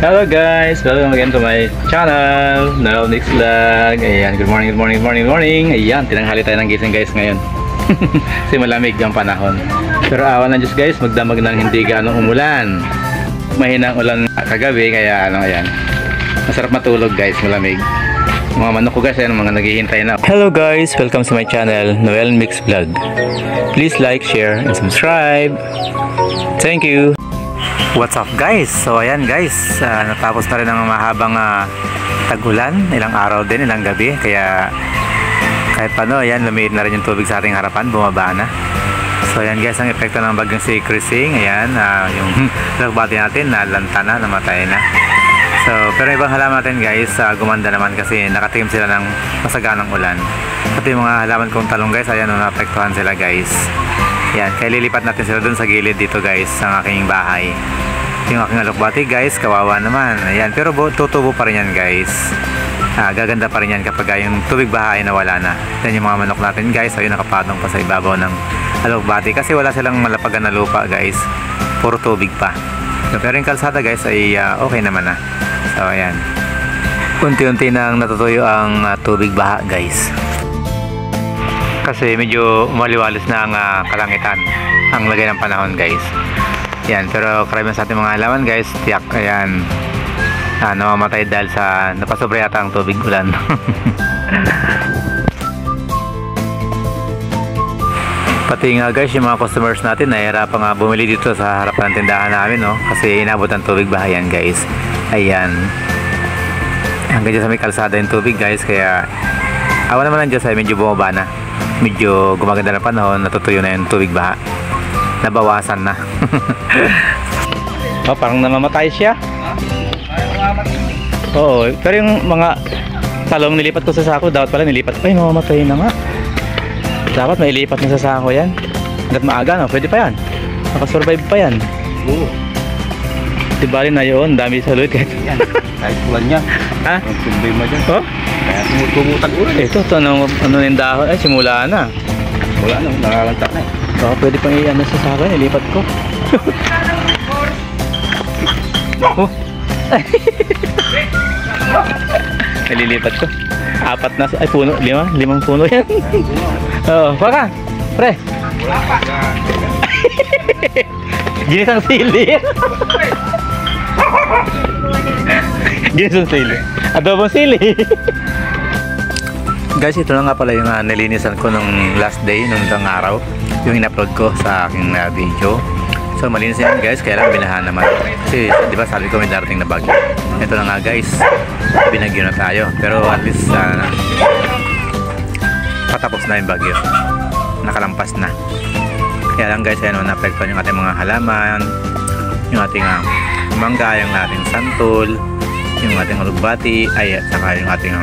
Hello guys! Welcome again to my channel, Noel Mix Vlog. Ayan, good morning. Ayan, tinanghali tayo ng gising guys ngayon. Kasi malamig ang panahon. Pero awan ng Diyos guys, magdamag ng hindi gaano umulan. Mahinang ulan kagabi, kaya ayan. Masarap matulog guys, malamig. Mga manok ko guys, ayan, mga naghihintay na. Hello guys! Welcome to my channel, Noel Mix Vlog. Please like, share, and subscribe. Thank you! What's up guys? So ayan guys, natapos na rin ang mahabang tag-ulan, ilang araw din, ilang gabi, kaya kahit paano, ayan, lumiit na rin yung tubig sa ating harapan, bumaba na. So ayan guys, ang epekto ng bagyong si Krising, ayan, yung lagbati natin, nalanta na, namatay na. So, pero ibang halaman natin guys, gumanda naman kasi nakatikim sila ng masaganang ulan. Pati yung mga halaman kong talong guys, ayan, naapektuhan sila guys. Yan, kaya lilipat natin sila dun sa gilid dito guys, sa aking bahay. Yung aking alokbati guys, kawawa naman. Ayan, pero tutubo pa rin yan guys. Gaganda pa rin yan kapag yung tubig baha ay nawala na. Yan yung mga manok natin guys, ayun, nakapatong pa sa ibabaw ng alokbati. Kasi wala silang malapagan na lupa guys, puro tubig pa. So, pero yung kalsada guys ay okay naman na. So ayan, unti-unti nang natutuyo ang tubig baha guys. Kasi medyo maliwalis na ang kalangitan, ang lagay ng panahon guys. Yan, pero karamihan sa ating mga halaman guys, tiyak, ayan, namamatay dahil sa napasobra yata ang tubig ulan. Pati nga guys, yung mga customers natin nahihirapan nga bumili dito sa harapan ng tindahan namin, no? Kasi inabot ang tubig bahayan guys. Ayan, hanggang dyan sa may kalsada yung tubig guys, kaya awa naman ng Diyos ay medyo bumaba na. Medyo gumaganda na panahon, natutuyo na yung tubig baha, nabawasan na. Oh, parang namamatay siya. Oo, pero yung mga talong nilipat ko sa sako, dapat pala nilipat. Ay, namamatay na nga. Dapat mailipat na sa sako yan. Hanggat maaga, no? Pwede pa yan, nakasurvive pa yan. Oo. Dibali na yun, dami sa luit kahit yan. Kahit ulan niya. Ha? Survive mo dyan. Oh? Kaya tumutumutan ulan. Ito, ano yung dahon? Ay, simula na. Wala na, nakalanta na. Baka pwede pang i-ano sa sako, nilipat ko. Oh. Nililipat ko. Apat na, ay puno, limang puno yan. Oo, baka, pre. Ginisang sili. Ginisang sili. Adobong sili. Guys, ito na nga pala yung nilinisan ko nung last day, nung isang araw, yung in-upload ko sa aking video. So malinis yan guys, kaya lang binahan naman. Kasi di ba sabi ko may darating na bagyo. Ito na nga guys, binagyo na tayo. Pero at least patapos na yung bagyo, nakalampas na. Kaya lang guys, ayan, na-apektuhan yung ating mga halaman, yung ating mangga, yung ating santol, yung ating alugbati, ay at saka yung ating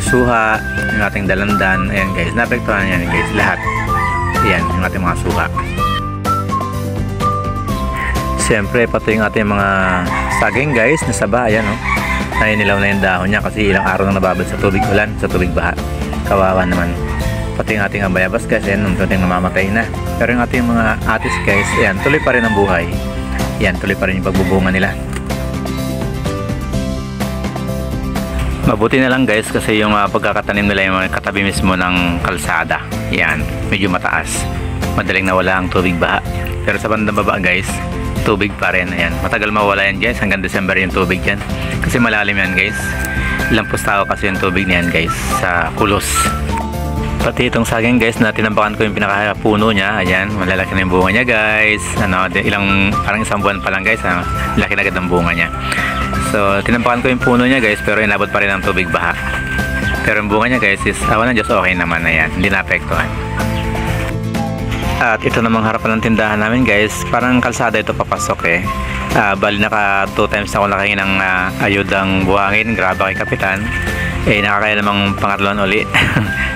suha, yung ating dalandan. Ayan guys, naapektuhan yan guys, lahat. Ayan, yung ating mga suha. Siyempre, pati yung ating mga saging guys, nasaba, ayan o. Nainilaw na yung dahon niya kasi ilang araw nang nababad sa tubig ulan, sa tubig baha. Kawawa naman. Pati yung ating bayabas guys, ayan, unting namamatay na. Pero yung ating mga atis guys, ayan, tuloy pa rin ang buhay. Ayan, tuloy pa rin yung pagbubunga nila. Mabuti na lang guys kasi yung pagkakatanim nila yung katabi mismo ng kalsada. Yan, medyo mataas. Madaling nawala ang tubig baha. Pero sa bandang baba guys, tubig pa rin. Ayan, matagal mawala yan guys, hanggang December yung tubig yan. Kasi malalim yan guys. Ilang pustao kasi yung tubig niyan guys, sa kulos. Pati itong saging guys, na tinambakan ko yung pinakapuno niya. Ayan, malalaki na yung bunga niya guys. Parang isang buwan pa lang guys, laki na agad ang bunga niya. So, tinampakan ko yung puno niya guys, pero inabot pa rin ang tubig baha. Pero yung bunga niya guys is, awan ng Diyos, okay naman na yan. Hindi naapektuhan. At ito namang harapan ng tindahan namin guys, parang kalsada ito papasok eh. Bali naka 2 times na ako nakahingi ng ayudang buhangin, graba kay Kapitan. Nakakaya namang pangatloan uli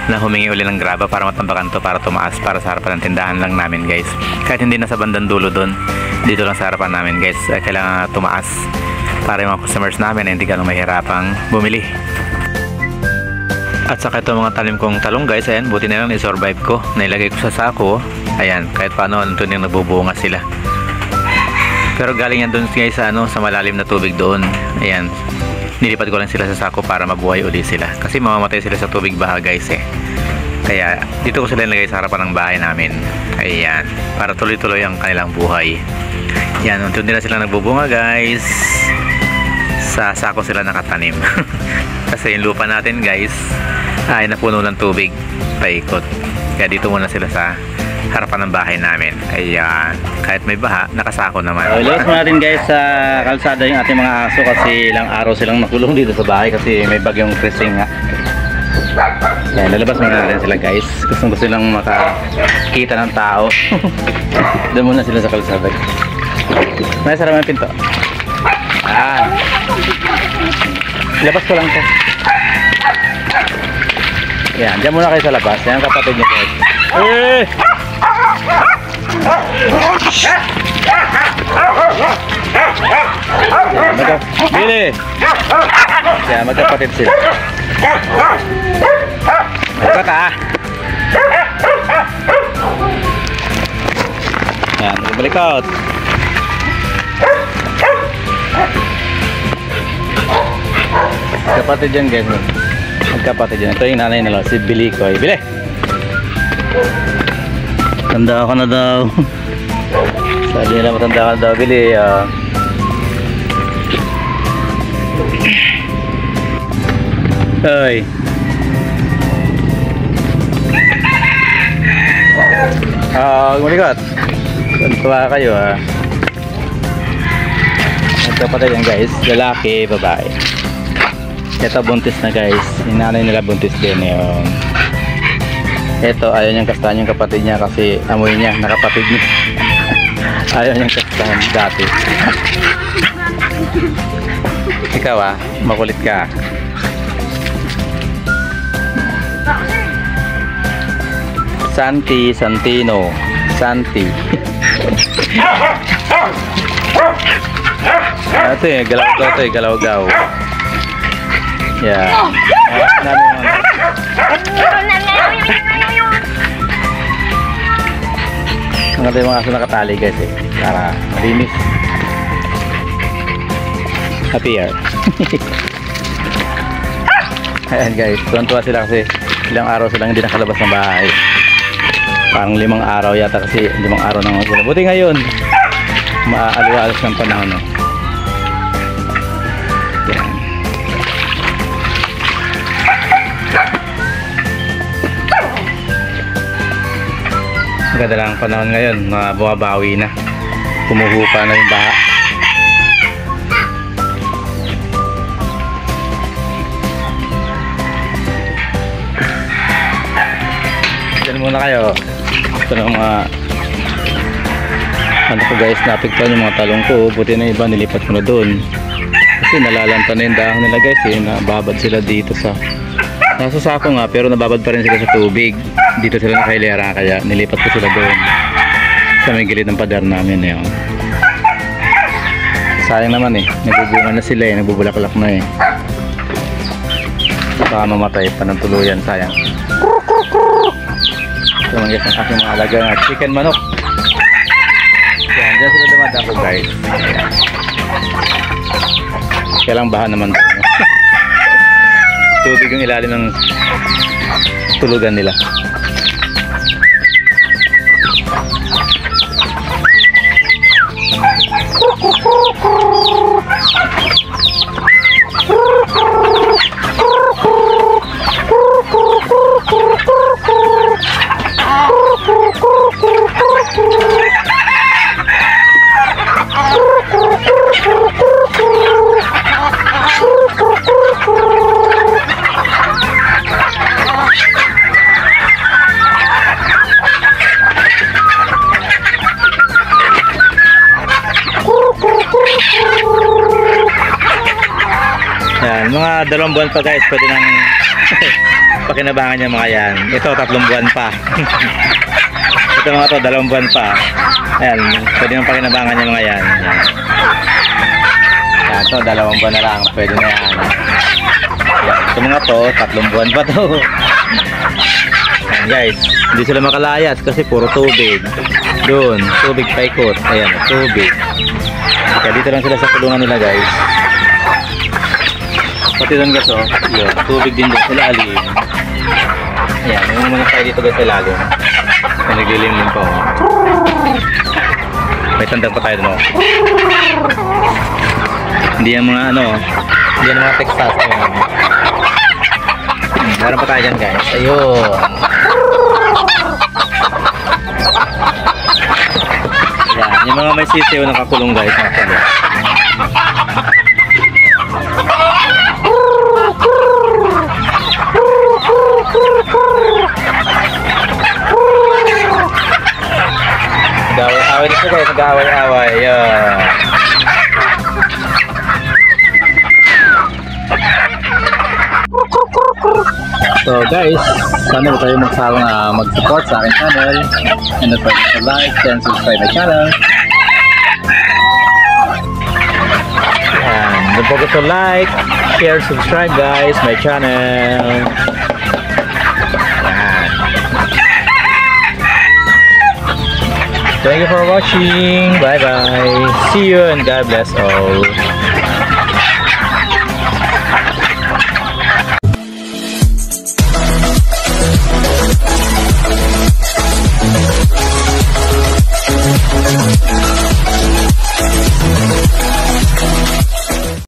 na humingi uli ng graba para matambakan to, para tumaas, para sa harapan ng tindahan lang namin guys. Kahit hindi na sa bandang dulo doon, dito lang sa harapan namin guys, kailangan tumaas para yung mga customers namin ay hindi ganun mahirapang bumili. At saka ito mga talim kong talong guys, ayan, buti na lang i-survive ko. Nailagay ko sa sako, ayan, kahit paano ito yung nagbubunga sila. Pero galing yan doon guys sa, sa malalim na tubig doon. Ayan. Nilipad ko lang sila sa sako para mabuhay uli sila. Kasi mamamatay sila sa tubig baha guys eh. Kaya dito ko sila nilagay sa harapan ng bahay namin. Ayan. Para tuloy-tuloy ang kanilang buhay. Yan. Unti-unti na sila nagbubunga guys. Sa sako sila nakatanim. Kasi yung lupa natin guys ay napuno ng tubig paikot. Kaya dito muna sila sa harapan ng bahay namin. Kaya kahit may baha, nakasako naman. Ilos mo natin guys sa kalsada yung ating mga aso kasi ilang araw silang nakulong dito sa bahay kasi may bagyong Krising nga. Yan, lalabas muna natin sila guys. Gusto silang makakita ng tao. Doon muna sila sa kalsada. May sarap yung pinto. Labas ko lang to. Yan, dyan muna kayo sa labas. Yan kapatid niyo guys. Bili! Yan, magkapatid sila. Magkata! Yan, magbalikot. Kapatid yan guys. Magkapatid yan. Ito yung nanay nila, si Billy ko. Bili! Tanda ka na daw. Sabi nila matanda ka na daw, Billy. Hoy. Gumalikot. Tuwa kayo Magkapatid yan guys. Lalaki, babae. Ito buntis na guys. Yung nanay nila buntis din yun. Ito ayaw niyang kastahan yung kapatid niya kasi amoy niya nakapatid niya. Ayaw niyang kastahan dati. Ikaw makulit ka. Santi, Santino, Santi. Ito galaw-gaw to galaw-gaw. Yeah. Ang ganda yung mga aso nakatali guys para malinis. Happy hour. Ayan guys, tuwan-tuwa sila kasi ilang araw silang hindi nakalabas ng bahay. Parang 5 araw yata kasi 5 araw nang sila. Buti ngayon maaliwalas ng panahon Yan. Maganda lang ang panahon ngayon, bumabawi na, kumuhupa na yung baha. Diyan muna kayo. Ito na mga ano ko guys, napigtan yung mga talong ko. Buti na iba nilipat ko na doon kasi nalalanta na yung dahon nila guys nababad sila dito sa nasa sako nga pero nababad pa rin sila sa tubig. Dito sila nakailera kaya nilipat ko sila doon sa may gilid ng pader namin sayang naman nagbubunga na sila nagbubulaklak na baka mamatay pa ng tuluyan, sayang. Ito mga guys ang aking mga alaga na chicken manok. Yan, dyan sila dumadako guys. Kaya lang baha naman tubig yung ilalim ng tulugan nila. Yan, mga 2 buwan pa guys, pwede nang pakinabangan yung mga yan. Ito 3 buwan pa. Ito mga to 2 buwan pa. Ayan, pwede nang pakinabangan yung mga yan. Yan, ito 2 buwan na lang, pwede na yan. Yan, ito mga to 3 buwan pa to. Yan guys, hindi sila makalayas kasi puro tubig. Doon, tubig paikot. Ayan, tubig. Kaya dito lang sila sa kulungan nila guys. Pati doon guys oh. Yun, tubig din doon sila alim. Ayan, yung mga tayo dito guys sa lalim. May naglilimlim pa oh. May tandang pa tayo doon oh. Hindi yung mga ano, hindi yung mga Texas. Meron pa tayo dyan guys. Ayun. Ayan, yung mga may sisiw nakakulong guys. Nakakulong. Nag-away dito guys, nag-away-away. Ayan. So guys, sana ba tayo mag-support sa aking channel, and don't forget to like and subscribe my channel. And don't forget to like, share, subscribe guys my channel. Yan. Thank you for watching. Bye bye. See you and God bless all.